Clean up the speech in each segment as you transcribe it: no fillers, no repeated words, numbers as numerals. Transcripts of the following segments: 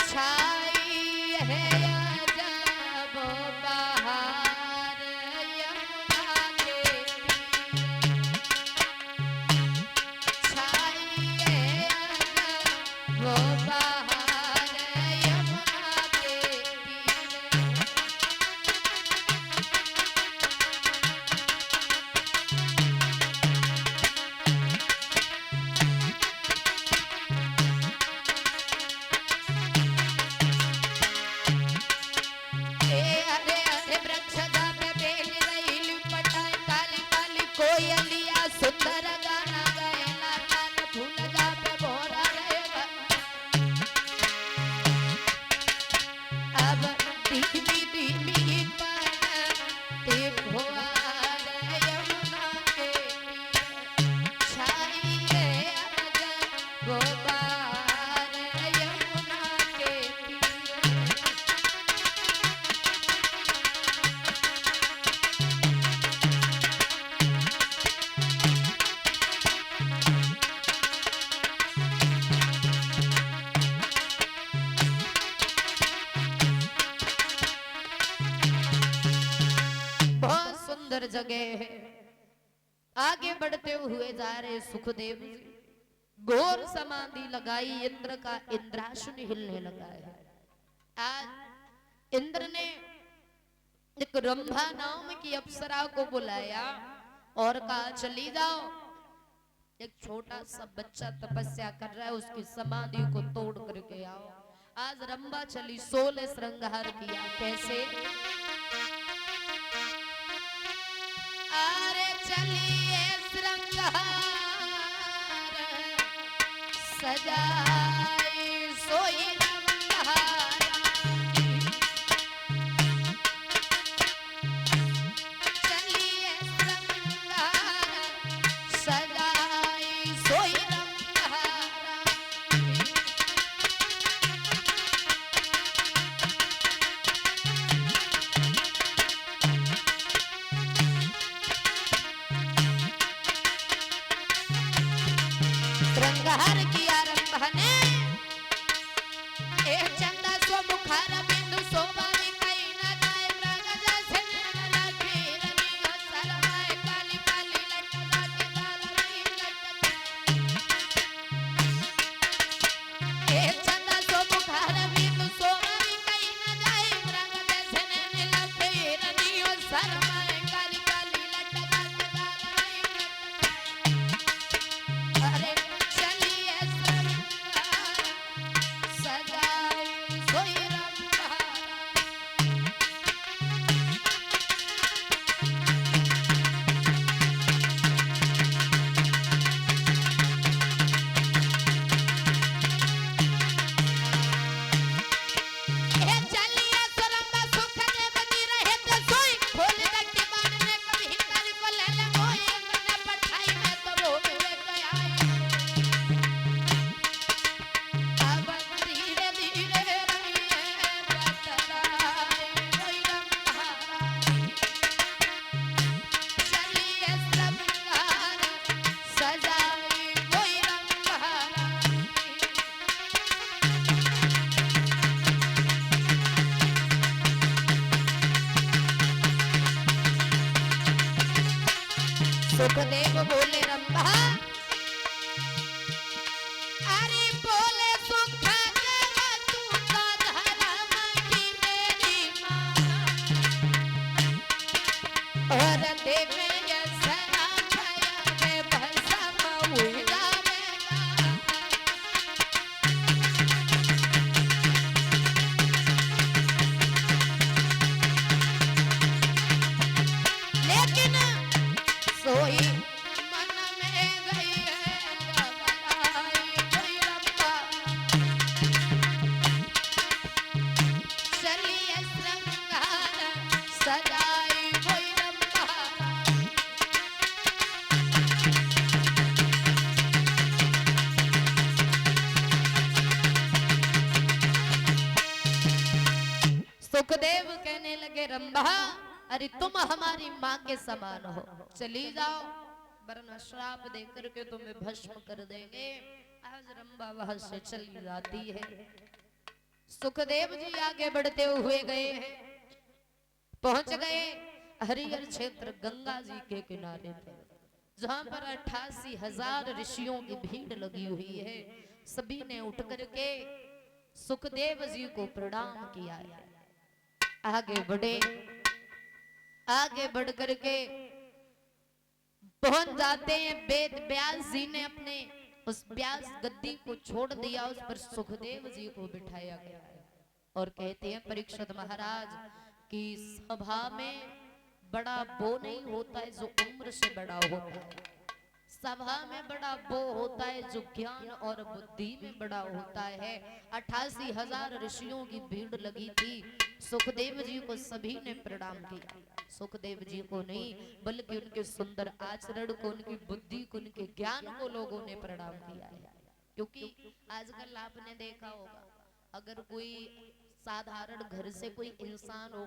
छाई है अजब बहार यमुना के तीर। छाई है अजब बहार यमुना के तीर। कोयलिया सुंदर गाना गायला कान फूल जा पे भोरा रहेगा। अब धीमी धीमी पड़ती फुहार यमुना के तीर। छाई है अजब वो बहार यमुना के तीर। सुंदर जगह है। आगे बढ़ते हुए जा रहे सुखदेव जी, घोर समाधि लगाई, इंद्र का इंद्रासन हिलने लगा है। आज इंद्र ने एक रंभा नाम की अप्सरा को बुलाया और कहा चली जाओ, एक छोटा सा बच्चा तपस्या कर रहा है, उसकी समाधि को तोड़ करके आओ। आज रंभा चली, 16 श्रृंगार किया। कैसे? अरे चलिए श्रृंगार सजाई सोई रंगहारा। चलिए श्रृंगार सजाई सोई रंगहारा। श्रृंगार किया रंभा ने, एक चंदा सो मुखार बिंदु शोभा कहीं न जाए। मृग जैसे नैन राखी रनी हो शरमाए। काली काली लटका के लाल रही लटका। एक चंदा सो मुखार बिंदु शोभा कहीं न जाए। मृग जैसे नैन राखी रनी हो शरमाए। काली काली लटका के लाल रही लटका। अरे सजाई सोई रंगहारा। चलिए सरंबा सुखदेव जी रहे तो सोई। खोल दट्टी बाण में कभी हिंदर को ले ले मोए। मन पठाई में तो रोग वे गया। अब धीरे धीरे रंगिए बतराए कोई रंगहारा। चलिए श्रृंगार सजाई कोई रंगहारा। सुखदेव बोले रंभा, अरे बोले सुखदेव तू तो धर्म की मेरी माँ। और देवे यसरा भय में भस्म हुई जावेगा। लेकिन सोई मन में गई है घबराई कोई रंभा। चलिए श्रृंगार सजाई कोई रंगहारा। सुखदेव कहने लगे रंभा, अरे तुम हमारी माँ के समान हो, चली जाओ वरना श्राप देकर के तुम्हें भस्म कर देंगे। आज रंभा वहां से चली जाती है। सुखदेव जी आगे बढ़ते हुए गए हैं, पहुंच गए हरिहर क्षेत्र गंगा जी के किनारे पर, जहां पर 88,000 ऋषियों की भीड़ लगी हुई है। सभी ने उठ करके सुखदेव जी को प्रणाम किया है। आगे बढ़े, आगे बढ़ करके पहुंच जाते हैं। वेद व्यास जी ने अपने उस व्यास गद्दी को छोड़ दिया, उस पर सुखदेव जी को बिठाया गया है। और कहते हैं परीक्षित महाराज की सभा में बड़ा वो नहीं होता है जो उम्र से बड़ा होता है, सभा में बड़ा वो होता है जो ज्ञान और बुद्धि में बड़ा होता है। 88,000 ऋषियों की भीड़ लगी थी, सुखदेव जी को सभी ने प्रणाम किया। सुखदेव जी को नहीं बल्कि उनके सुंदर आचरण को, उनकी बुद्धि को, उनके ज्ञान को लोगों ने प्रणाम किया है। क्योंकि आजकल आपने देखा होगा, अगर कोई साधारण घर से कोई इंसान हो,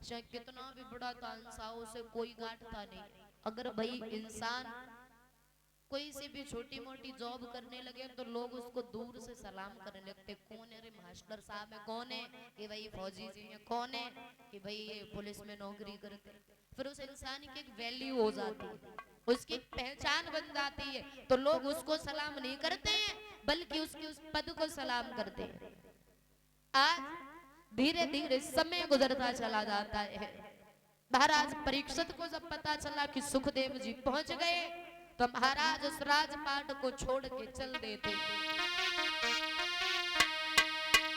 चाहे कितना भी बड़ा तानसा हो, उसे कोई गांठता नहीं। अगर भाई इंसान कोई सी भी छोटी मोटी जॉब करने लगे तो लोग उसको दूर से सलाम करने लगते, कौन है रे मास्टर साहब है, कौन है कि भाई फौजी जी है, कौन है कि भाई ये पुलिस में नौकरी करते। फिर उस इंसान की एक वैल्यू हो जाती है, उसकी पहचान बन जाती है, तो लोग उसको सलाम नहीं करते हैं बल्कि उसके उस पद को सलाम करते हैं। आज धीरे धीरे समय गुजरता चला जाता है। महाराज परीक्षित को जब पता चला कि सुखदेव जी पहुंच गए तो महाराज उस राजपाट को छोड़ के चल देते।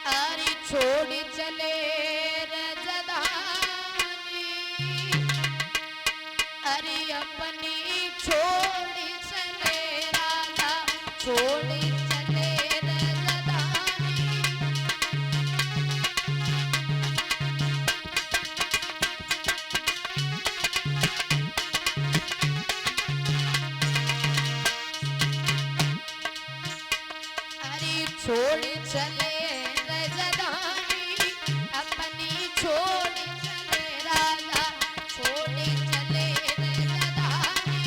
अरे छोड़ चले रजधानी, अरे अपनी छोड़ चले राजा, छोड़ चले रजधानी। छोड़ चले रजधानी, अपनी छोड़ चले राजा, छोड़ चले रजधानी।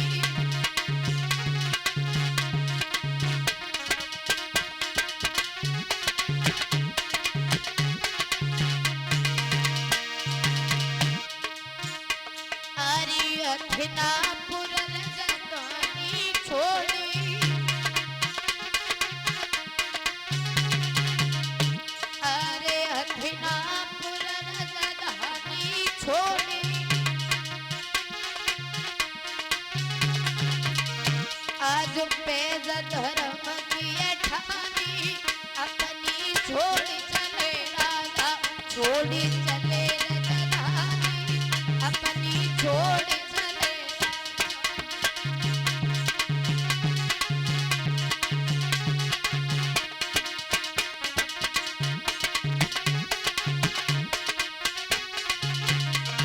अरे हथिनापुर रजधानी छोड़ी, आज पेज धर्म की ठानी, अपनी छोड़ चले राजा, छोड़ चले रजधानी, अपनी छोड़ चले।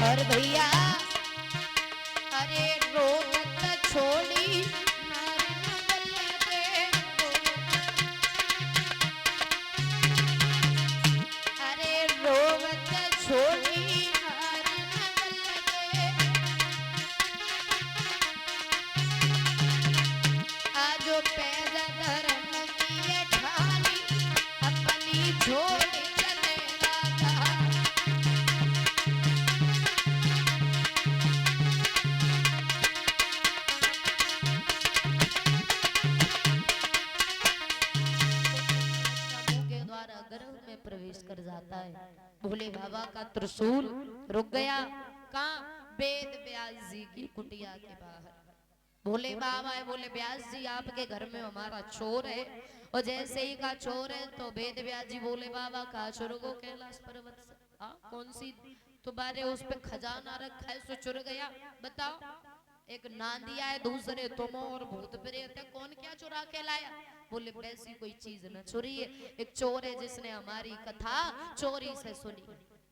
और भैया अरे रोवत छोड़ी, प्रवेश कर जाता है। भोले बाबा का त्रिशूल रुक गया कहाँ? वेद व्यास जी की कुटिया के बाहर। भोले बाबा है, बोले व्यास जी आपके घर में हमारा चोर है। और जैसे ही का चोर है तो वेद व्यास जी बोले बाबा का चोर को कैलाश पर्वत से कौन सी तुम्हारे उस पे खजाना रखा है सो चुर गया, बताओ। एक नांदिया है, दूसरे तुम और भूत प्रेत है, कौन क्या चुरा के लाया? बोले वैसी कोई चीज न चोरी है, एक चोर है जिसने हमारी कथा चोरी से सुनी,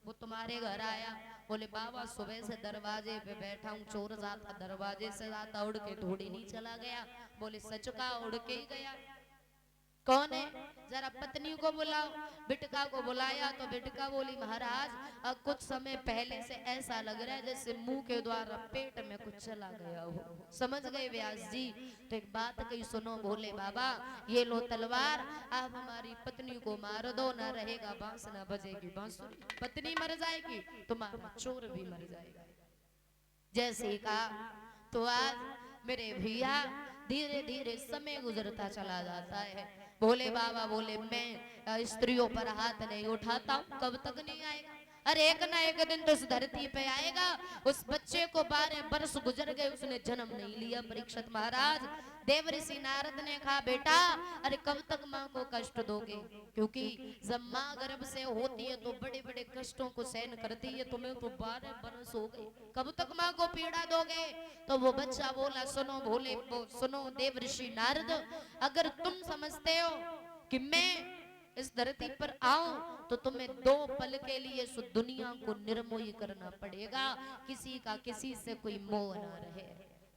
वो तुम्हारे घर आया। बोले बाबा सुबह से दरवाजे पे बैठा हूँ, चोर जाता दरवाजे से जाता उड़ के थोड़ी नहीं चला गया। बोले सच का उड़ के ही गया। कौन है? जरा पत्नी को बुलाओ। बिटका को बुलाया तो बिटका बोली महाराज अब कुछ समय पहले से ऐसा लग रहा है जैसे मुंह के द्वारा पेट में कुछ चला गया हो। समझ गए व्यास जी? तो एक बात कही सुनो भोले बाबा, ये लो तलवार, आप हमारी पत्नी को मार दो, ना रहेगा बांस ना बजेगी बांसुरी। पत्नी मर जाएगी, तुम्हारा चोर भी मर जाएगा। जैसे कहा तो आज मेरे भैया धीरे धीरे समय गुजरता चला जाता है। भोले बाबा बोले मैं स्त्रियों पर हाथ नहीं उठाता हूं, कब तक नहीं आएगा? अरे एक ना एक दिन तो इस धरती पे आएगा। उस बच्चे को 12 वर्ष गुजर गए, उसने जन्म नहीं लिया। परीक्षित महाराज, देवऋषि नारद ने कहा बेटा अरे कब तक माँ को कष्ट दोगे? क्योंकि जब माँ गर्भ से होती है तो बड़े बड़े कष्टों को सहन करती है। तुम्हें तो 12 वर्ष हो गए, कब तक माँ को पीड़ा दोगे? तो वो बच्चा बोला सुनो भोले, सुनो देवऋषि नारद, अगर तुम समझते हो कि मैं इस धरती पर आऊं तो तुम्हें 2 पल के लिए इस दुनिया को निर्मोही करना पड़ेगा। किसी का किसी से कोई मोह ना रहे।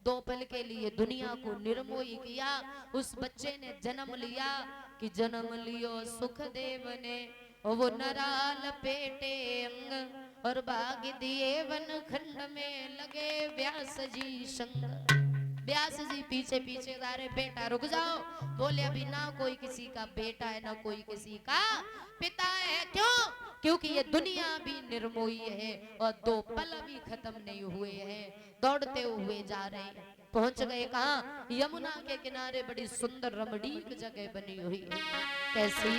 2 पल के लिए दुनिया को निर्मोही किया। उस बच्चे ने जन्म लिया कि जन्म लियो सुखदेव ने, वो नराल पेटे अंग और भाग दिए वन खंड में, लगे व्यास जी संग। व्यास जी पीछे पीछे जा रहे, बेटा रुक जाओ। बोले अभी ना कोई किसी का बेटा है ना कोई किसी का पिता है। क्यों? क्योंकि ये दुनिया भी निर्मोही है और 2 पल भी खत्म नहीं हुए हैं। दौड़ते हुए जा रहे हैं, पहुंच गए कहाँ? यमुना के किनारे बड़ी सुंदर रमणीक जगह बनी हुई है। कैसी?